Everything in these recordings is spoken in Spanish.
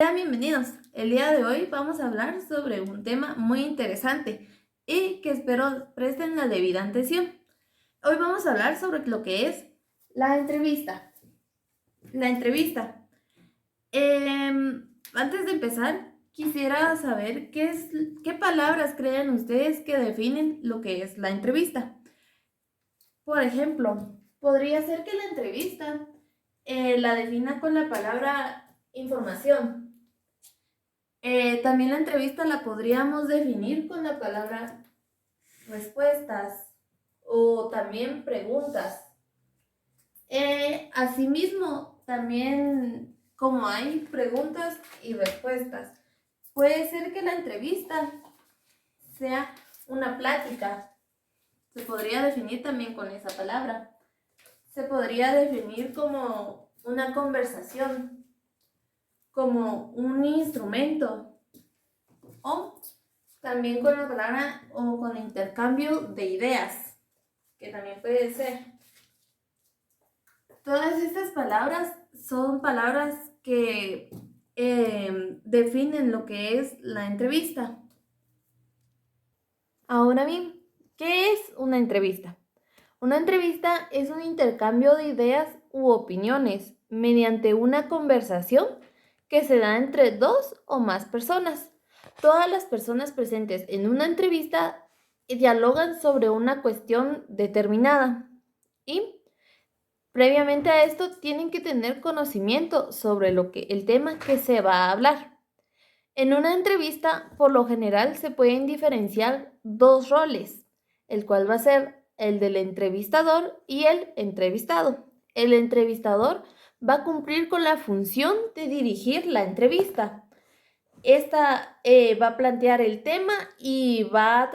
Sean bienvenidos. El día de hoy vamos a hablar sobre un tema muy interesante y que espero presten la debida atención. Hoy vamos a hablar sobre lo que es la entrevista. La entrevista. Antes de empezar, quisiera saber qué palabras creen ustedes que definen lo que es la entrevista. Por ejemplo, podría ser que la entrevista la defina con la palabra información. También la entrevista la podríamos definir con la palabra respuestas o también preguntas. Asimismo, también como hay preguntas y respuestas, puede ser que la entrevista sea una plática. Se podría definir también con esa palabra. Se podría definir como una conversación, como un instrumento o también con la palabra o con intercambio de ideas, que también puede ser. Todas estas palabras son palabras que definen lo que es la entrevista. Ahora bien, ¿qué es una entrevista? Una entrevista es un intercambio de ideas u opiniones mediante una conversación que se da entre dos o más personas. Todas las personas presentes en una entrevista dialogan sobre una cuestión determinada y previamente a esto tienen que tener conocimiento sobre el tema que se va a hablar. En una entrevista, por lo general, se pueden diferenciar dos roles, el cual va a ser el del entrevistador y el entrevistado. El entrevistador va a cumplir con la función de dirigir la entrevista. Esta va a plantear el tema y va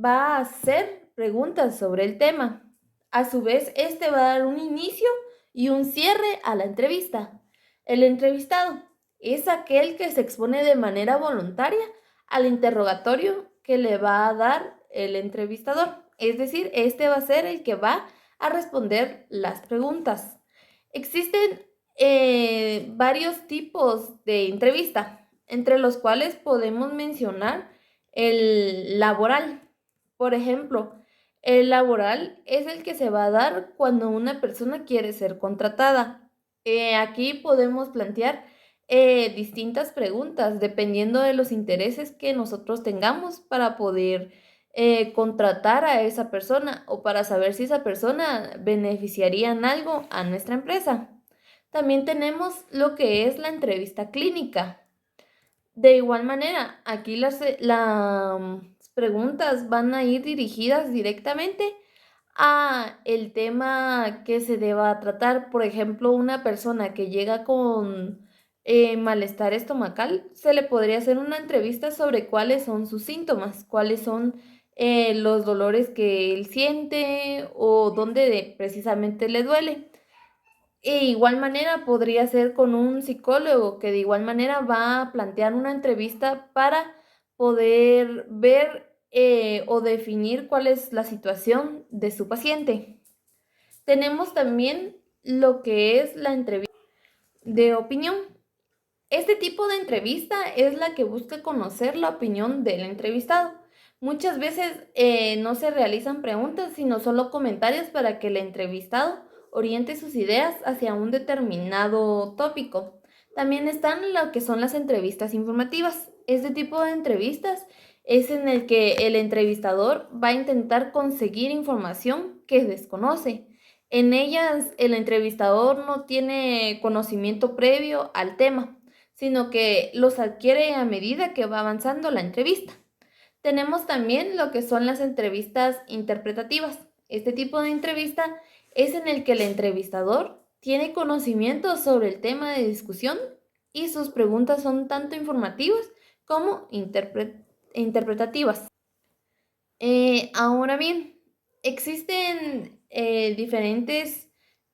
a hacer preguntas sobre el tema. A su vez, este va a dar un inicio y un cierre a la entrevista. El entrevistado es aquel que se expone de manera voluntaria al interrogatorio que le va a dar el entrevistador. Es decir, este va a ser el que va a responder las preguntas. Existen varios tipos de entrevista, entre los cuales podemos mencionar el laboral. Por ejemplo, el laboral es el que se va a dar cuando una persona quiere ser contratada. Aquí podemos plantear distintas preguntas dependiendo de los intereses que nosotros tengamos para poder contratar a esa persona o para saber si esa persona beneficiaría en algo a nuestra empresa. También tenemos lo que es la entrevista clínica. De igual manera, aquí las preguntas van a ir dirigidas directamente a el tema que se deba tratar. Por ejemplo, una persona que llega con malestar estomacal, se le podría hacer una entrevista sobre cuáles son sus síntomas, cuáles son los dolores que él siente o dónde precisamente le duele. E igual manera podría ser con un psicólogo que de igual manera va a plantear una entrevista para poder ver o definir cuál es la situación de su paciente. Tenemos también lo que es la entrevista de opinión. Este tipo de entrevista es la que busca conocer la opinión del entrevistado. Muchas veces no se realizan preguntas, sino solo comentarios para que el entrevistado oriente sus ideas hacia un determinado tópico. También están lo que son las entrevistas informativas. Este tipo de entrevistas es en el que el entrevistador va a intentar conseguir información que desconoce. En ellas el entrevistador no tiene conocimiento previo al tema, sino que los adquiere a medida que va avanzando la entrevista. Tenemos también lo que son las entrevistas interpretativas. Este tipo de entrevista es en el que el entrevistador tiene conocimiento sobre el tema de discusión y sus preguntas son tanto informativas como interpretativas. Ahora bien, existen diferentes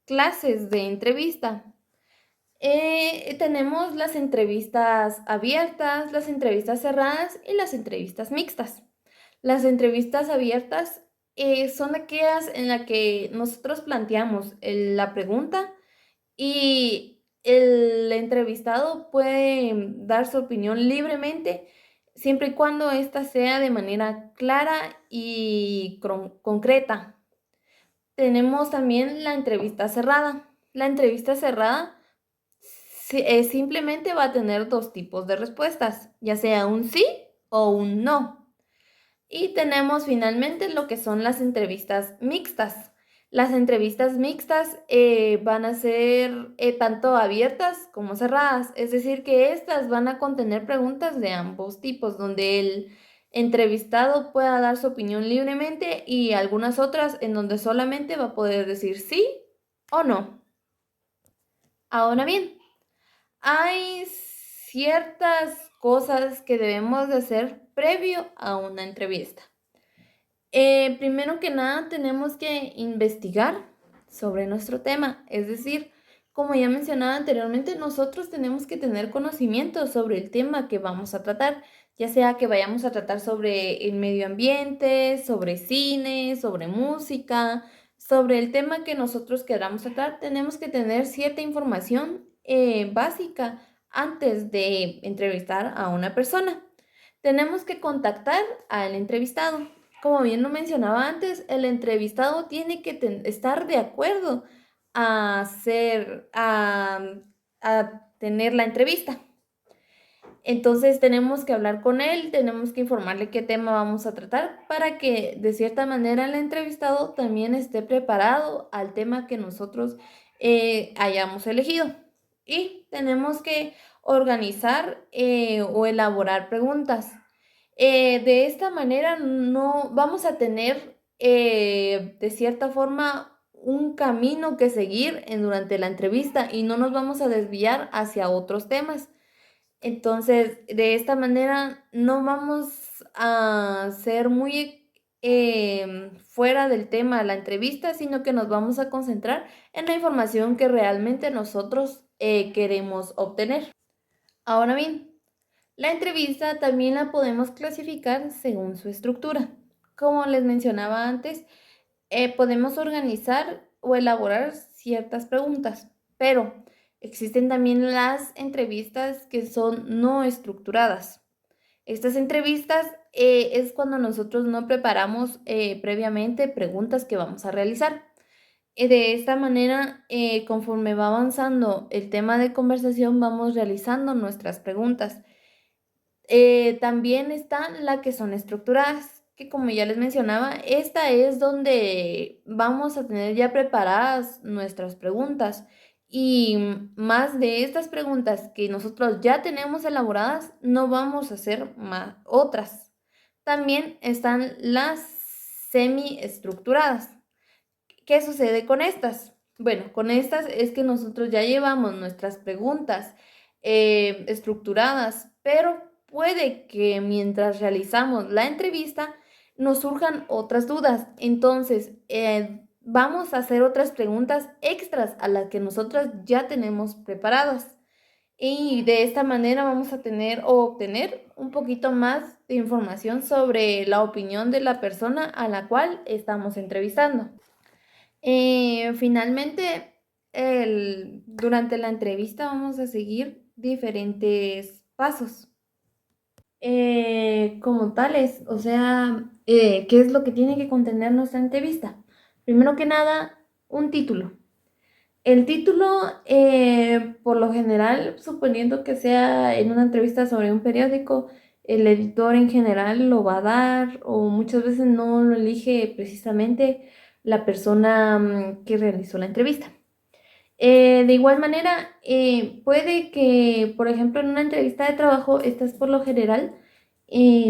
clases de entrevista. Tenemos las entrevistas abiertas, las entrevistas cerradas y las entrevistas mixtas. Las entrevistas abiertas son aquellas en las que nosotros planteamos la pregunta y el entrevistado puede dar su opinión libremente, siempre y cuando ésta sea de manera clara y concreta. Tenemos también la entrevista cerrada. La entrevista cerrada simplemente va a tener dos tipos de respuestas, ya sea un sí o un no. Y tenemos finalmente lo que son las entrevistas mixtas. Las entrevistas mixtas van a ser tanto abiertas como cerradas, es decir, que estas van a contener preguntas de ambos tipos, donde el entrevistado pueda dar su opinión libremente y algunas otras en donde solamente va a poder decir sí o no. Ahora bien, hay ciertas cosas que debemos de hacer previo a una entrevista. Primero que nada, tenemos que investigar sobre nuestro tema. Es decir, como ya mencionaba anteriormente, nosotros tenemos que tener conocimiento sobre el tema que vamos a tratar, ya sea que vayamos a tratar sobre el medio ambiente, sobre cine, sobre música, sobre el tema que nosotros queramos tratar. Tenemos que tener cierta información básica antes de entrevistar a una persona. Tenemos que contactar al entrevistado. Como bien lo mencionaba antes, el entrevistado tiene que estar de acuerdo a tener la entrevista. Entonces tenemos que hablar con él, tenemos que informarle qué tema vamos a tratar para que de cierta manera el entrevistado también esté preparado al tema que nosotros hayamos elegido. Y tenemos que organizar o elaborar preguntas. De esta manera no vamos a tener de cierta forma un camino que seguir durante la entrevista y no nos vamos a desviar hacia otros temas. Entonces, de esta manera no vamos a ser muy fuera del tema de la entrevista, sino que nos vamos a concentrar en la información que realmente nosotros queremos obtener. Ahora bien, la entrevista también la podemos clasificar según su estructura. Como les mencionaba antes, podemos organizar o elaborar ciertas preguntas, pero existen también las entrevistas que son no estructuradas. Estas entrevistas es cuando nosotros no preparamos previamente preguntas que vamos a realizar. De esta manera, conforme va avanzando el tema de conversación, vamos realizando nuestras preguntas. También están las que son estructuradas, que como ya les mencionaba, esta es donde vamos a tener ya preparadas nuestras preguntas y más de estas preguntas que nosotros ya tenemos elaboradas, no vamos a hacer más otras. También están las semiestructuradas. ¿Qué sucede con estas? Bueno, con estas es que nosotros ya llevamos nuestras preguntas estructuradas, pero puede que mientras realizamos la entrevista nos surjan otras dudas. Entonces, vamos a hacer otras preguntas extras a las que nosotras ya tenemos preparadas. Y de esta manera vamos a tener o obtener un poquito más de información sobre la opinión de la persona a la cual estamos entrevistando. Finalmente, durante la entrevista vamos a seguir diferentes pasos como tales, o sea, ¿qué es lo que tiene que contener nuestra entrevista? Primero que nada, un título. El título, por lo general, suponiendo que sea en una entrevista sobre un periódico, el editor en general lo va a dar o muchas veces no lo elige precisamente la persona que realizó la entrevista. De igual manera, puede que, por ejemplo, en una entrevista de trabajo, estas por lo general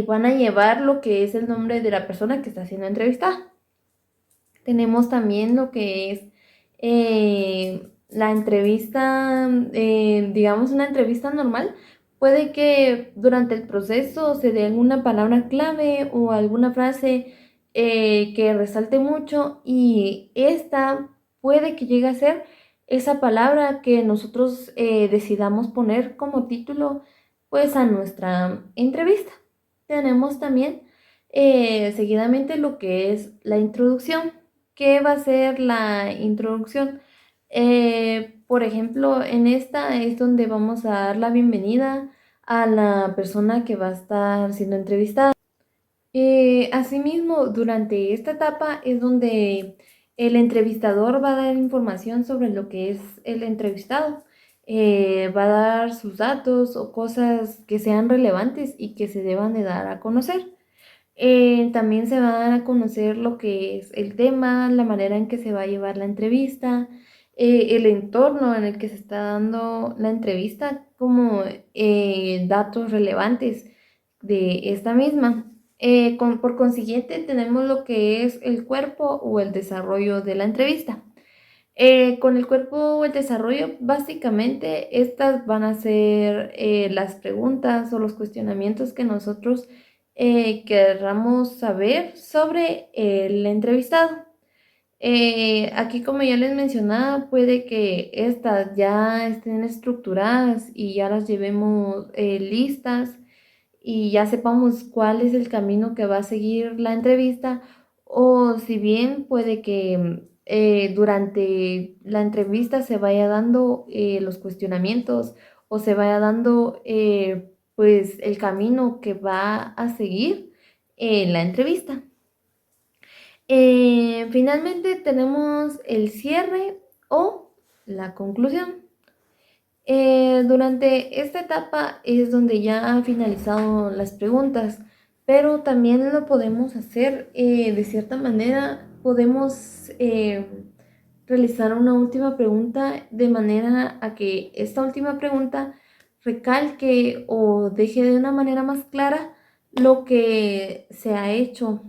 van a llevar lo que es el nombre de la persona que está siendo entrevistada. Tenemos también lo que es la entrevista, digamos una entrevista normal. Puede que durante el proceso se dé alguna palabra clave o alguna frase que resalte mucho y esta puede que llegue a ser esa palabra que nosotros decidamos poner como título pues a nuestra entrevista. Tenemos también seguidamente lo que es la introducción. ¿Qué va a ser la introducción? Por ejemplo, en esta es donde vamos a dar la bienvenida a la persona que va a estar siendo entrevistada. Asimismo, durante esta etapa es donde el entrevistador va a dar información sobre lo que es el entrevistado. Va a dar sus datos o cosas que sean relevantes y que se deban de dar a conocer. También se va a dar a conocer lo que es el tema, la manera en que se va a llevar la entrevista, el entorno en el que se está dando la entrevista, como datos relevantes de esta misma. Por consiguiente, tenemos lo que es el cuerpo o el desarrollo de la entrevista. Con el cuerpo o el desarrollo, básicamente, estas van a ser las preguntas o los cuestionamientos que nosotros querramos saber sobre el entrevistado. Aquí, como ya les mencionaba, puede que estas ya estén estructuradas y ya las llevemos listas y ya sepamos cuál es el camino que va a seguir la entrevista, o si bien puede que durante la entrevista se vaya dando los cuestionamientos o se vaya dando pues el camino que va a seguir la entrevista. Finalmente tenemos el cierre o la conclusión. Durante esta etapa es donde ya han finalizado las preguntas, pero también lo podemos hacer de cierta manera, podemos realizar una última pregunta de manera a que esta última pregunta recalque o deje de una manera más clara lo que se ha hecho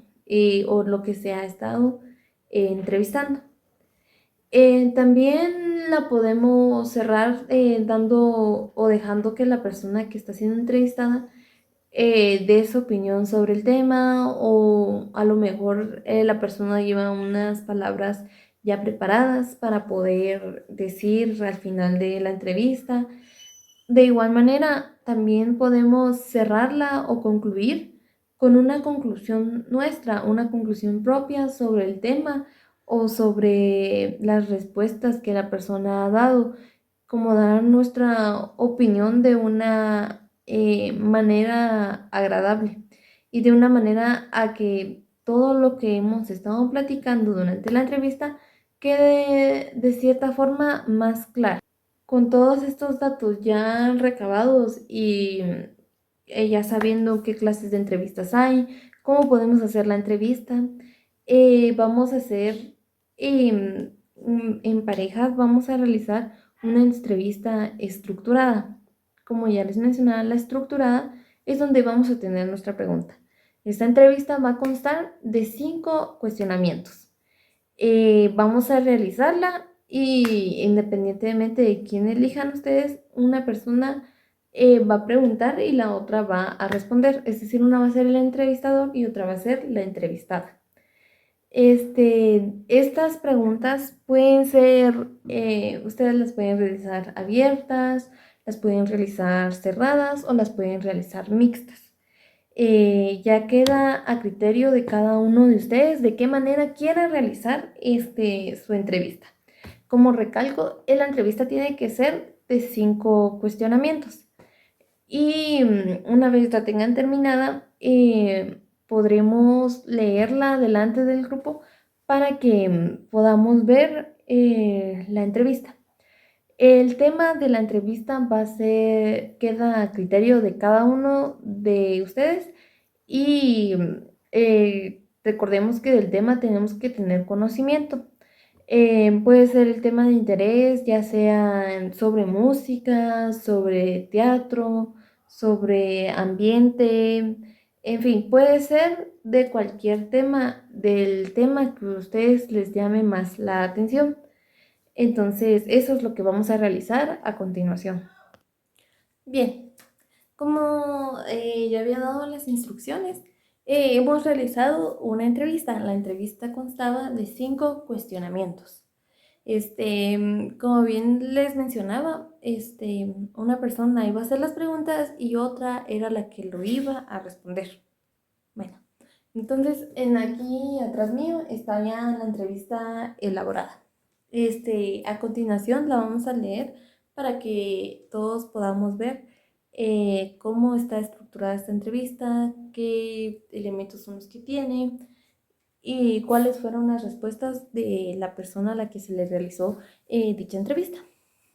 o lo que se ha estado entrevistando. También la podemos cerrar dando o dejando que la persona que está siendo entrevistada dé su opinión sobre el tema, o a lo mejor la persona lleva unas palabras ya preparadas para poder decir al final de la entrevista. De igual manera, también podemos cerrarla o concluir con una conclusión nuestra, una conclusión propia sobre el tema o sobre las respuestas que la persona ha dado, como dar nuestra opinión de una manera agradable y de una manera a que todo lo que hemos estado platicando durante la entrevista quede de cierta forma más claro. Con todos estos datos ya recabados y ya sabiendo qué clases de entrevistas hay, cómo podemos hacer la entrevista, vamos a hacer en parejas, vamos a realizar una entrevista estructurada. Como ya les mencionaba, la estructurada es donde vamos a tener nuestra pregunta. Esta entrevista va a constar de 5 cuestionamientos. Vamos a realizarla y independientemente de quién elijan ustedes, una persona va a preguntar y la otra va a responder. Es decir, una va a ser el entrevistador y otra va a ser la entrevistada. Estas preguntas pueden ser, ustedes las pueden realizar abiertas, las pueden realizar cerradas o las pueden realizar mixtas. Ya queda a criterio de cada uno de ustedes de qué manera quiera realizar su entrevista. Como recalco, la entrevista tiene que ser de 5 cuestionamientos. Y una vez la tengan terminada, podremos leerla delante del grupo para que podamos ver la entrevista. El tema de la entrevista queda a criterio de cada uno de ustedes y recordemos que del tema tenemos que tener conocimiento. Puede ser el tema de interés, ya sea sobre música, sobre teatro, sobre ambiente, en fin, puede ser de cualquier tema, del tema que a ustedes les llame más la atención. Entonces, eso es lo que vamos a realizar a continuación. Bien, como ya había dado las instrucciones, hemos realizado una entrevista. La entrevista constaba de 5 cuestionamientos. Como bien les mencionaba, una persona iba a hacer las preguntas y otra era la que lo iba a responder. Bueno, entonces aquí atrás mío está ya la entrevista elaborada. A continuación la vamos a leer para que todos podamos ver cómo está estructurada esta entrevista, qué elementos son los que tiene y cuáles fueron las respuestas de la persona a la que se le realizó dicha entrevista.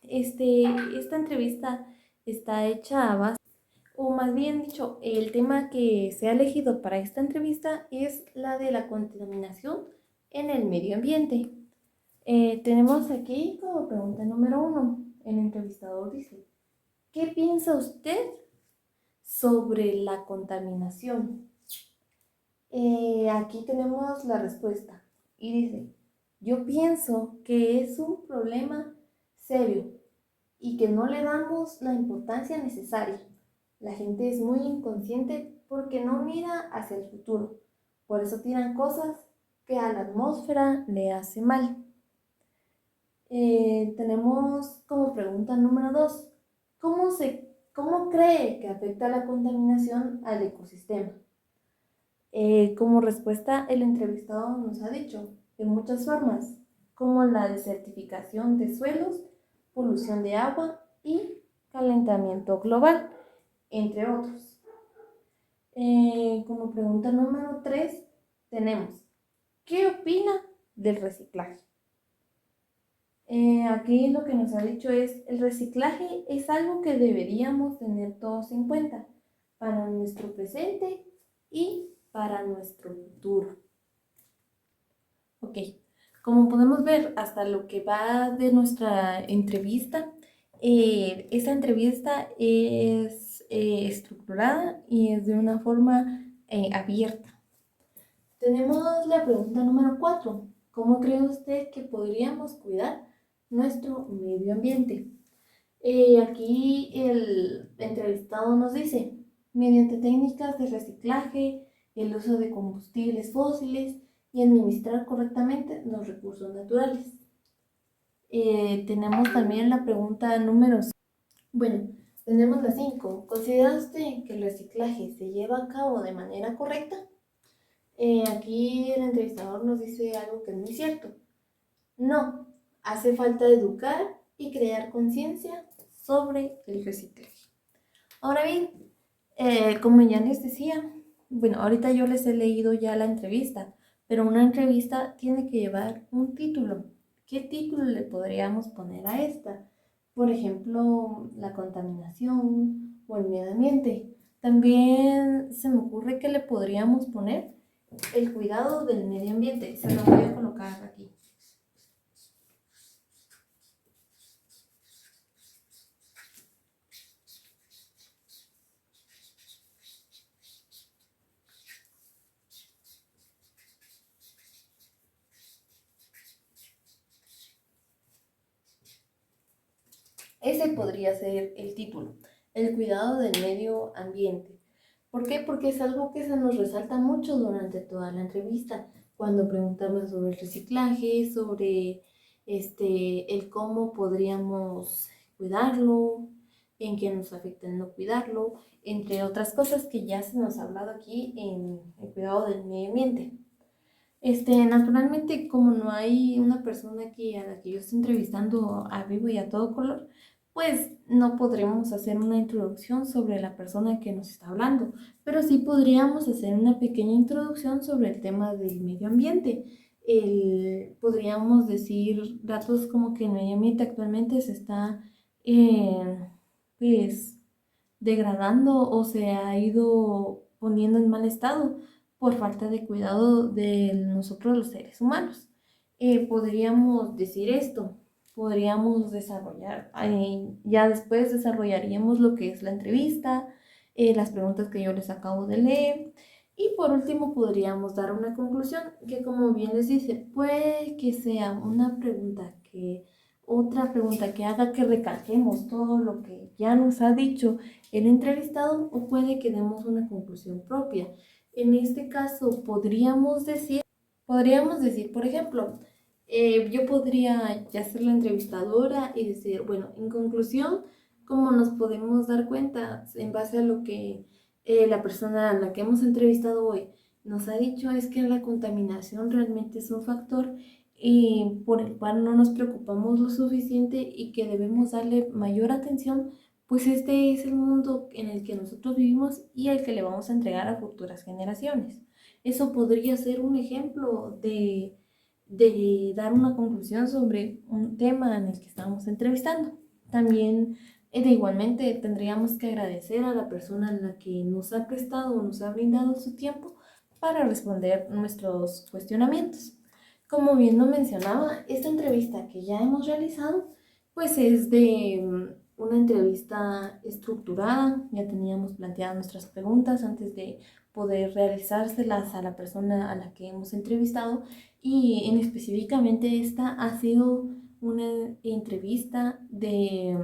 Esta entrevista está hecha a base, o más bien dicho, el tema que se ha elegido para esta entrevista es la de la contaminación en el medio ambiente. Tenemos aquí como pregunta número 1, el entrevistador dice, ¿qué piensa usted sobre la contaminación? Aquí tenemos la respuesta y dice, yo pienso que es un problema serio y que no le damos la importancia necesaria. La gente es muy inconsciente porque no mira hacia el futuro. Por eso tiran cosas que a la atmósfera le hace mal. Tenemos como pregunta número 2, ¿cómo cree que afecta la contaminación al ecosistema? Como respuesta, el entrevistado nos ha dicho de muchas formas, como la desertificación de suelos, polución de agua y calentamiento global, entre otros. Como pregunta número 3, tenemos, ¿qué opina del reciclaje? Aquí lo que nos ha dicho es, el reciclaje es algo que deberíamos tener todos en cuenta para nuestro presente y para nuestro futuro. Ok, como podemos ver hasta lo que va de nuestra entrevista, esta entrevista es estructurada y es de una forma abierta. Tenemos la pregunta número 4. ¿Cómo cree usted que podríamos cuidar nuestro medio ambiente? Aquí el entrevistado nos dice, mediante técnicas de reciclaje, el uso de combustibles fósiles y administrar correctamente los recursos naturales. Tenemos también la pregunta número 5. Bueno, tenemos la 5. ¿Considera usted que el reciclaje se lleva a cabo de manera correcta? Aquí el entrevistador nos dice algo que es muy cierto. No, hace falta educar y crear conciencia sobre el reciclaje. Ahora bien, como ya les decía, bueno, ahorita yo les he leído ya la entrevista, pero una entrevista tiene que llevar un título. ¿Qué título le podríamos poner a esta? Por ejemplo, la contaminación o el medio ambiente. También se me ocurre que le podríamos poner el cuidado del medio ambiente. Se lo voy a colocar aquí. Ese podría ser el título, el cuidado del medio ambiente. ¿Por qué? Porque es algo que se nos resalta mucho durante toda la entrevista, cuando preguntamos sobre el reciclaje, sobre el cómo podríamos cuidarlo, en qué nos afecta el no cuidarlo, entre otras cosas que ya se nos ha hablado aquí en el cuidado del medio ambiente. Naturalmente, como no hay una persona aquí a la que yo estoy entrevistando a vivo y a todo color, pues no podremos hacer una introducción sobre la persona que nos está hablando, pero sí podríamos hacer una pequeña introducción sobre el tema del medio ambiente. Podríamos decir datos como que el medio ambiente actualmente se está, pues, degradando o se ha ido poniendo en mal estado por falta de cuidado de nosotros los seres humanos. Podríamos decir esto, podríamos desarrollar, ya después desarrollaríamos lo que es la entrevista, las preguntas que yo les acabo de leer y por último podríamos dar una conclusión que, como bien les dice, puede que sea otra pregunta que haga que recalquemos todo lo que ya nos ha dicho el entrevistado o puede que demos una conclusión propia. En este caso podríamos decir, por ejemplo, yo podría ya ser la entrevistadora y decir, bueno, en conclusión, ¿cómo nos podemos dar cuenta en base a lo que la persona a la que hemos entrevistado hoy nos ha dicho? Es que la contaminación realmente es un factor por el cual no nos preocupamos lo suficiente y que debemos darle mayor atención, pues este es el mundo en el que nosotros vivimos y al que le vamos a entregar a futuras generaciones. Eso podría ser un ejemplo de dar una conclusión sobre un tema en el que estamos entrevistando. También, de igualmente, tendríamos que agradecer a la persona a la que nos ha prestado o nos ha brindado su tiempo para responder nuestros cuestionamientos. Como bien lo mencionaba, esta entrevista que ya hemos realizado, pues es de una entrevista estructurada. Ya teníamos planteadas nuestras preguntas antes de poder realizárselas a la persona a la que hemos entrevistado, y en específicamente esta ha sido una entrevista de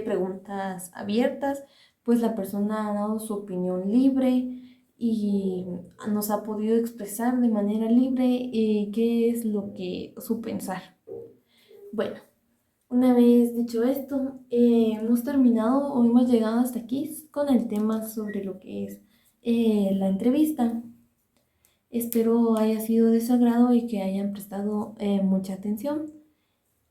preguntas abiertas, pues la persona ha dado su opinión libre y nos ha podido expresar de manera libre qué es lo que su pensar. Bueno, una vez dicho esto, hemos terminado o hemos llegado hasta aquí con el tema sobre lo que es la entrevista. Espero haya sido de su agrado y que hayan prestado mucha atención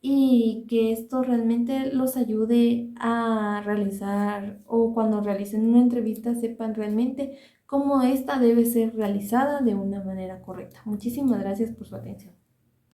y que esto realmente los ayude a realizar, o cuando realicen una entrevista sepan realmente cómo esta debe ser realizada de una manera correcta. Muchísimas gracias por su atención.